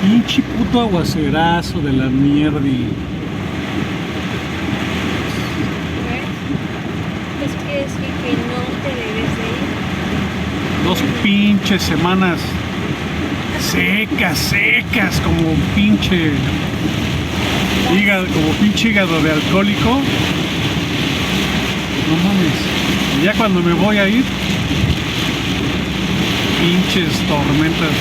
Pinche puto aguacerazo de la mierda. ¿Ves? Eso quiere decir que no te debes de ir. Dos pinches semanas secas, como pinche hígado, de alcohólico. No mames. Y ya cuando me voy a ir, pinches tormentas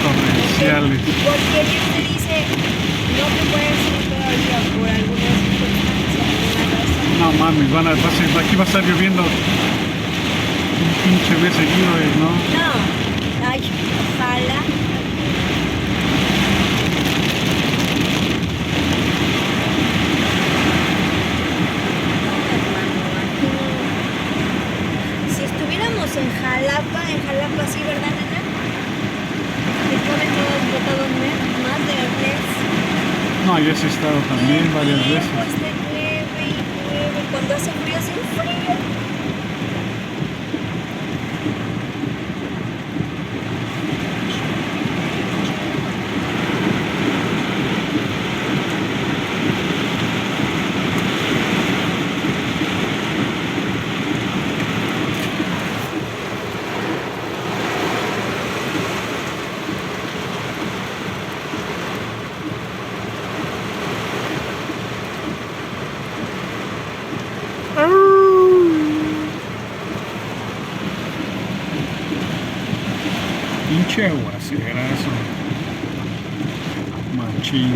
torrenciales. Porque Dios te dice, no te puedes ir todavía por alguna circunstancia, alguna razón. No mames, aquí va a estar lloviendo un pinche mes seguido, ¿no? No, ay, ojalá. Si estuviéramos en Jalapa sí, ¿verdad, nena? Te ponen todo un mes, más de un mes. No, yo he estado también varias veces. Pues te llueve y llueve. Cuando hace frío, hace frío. Pinche aguacerazo. Machín.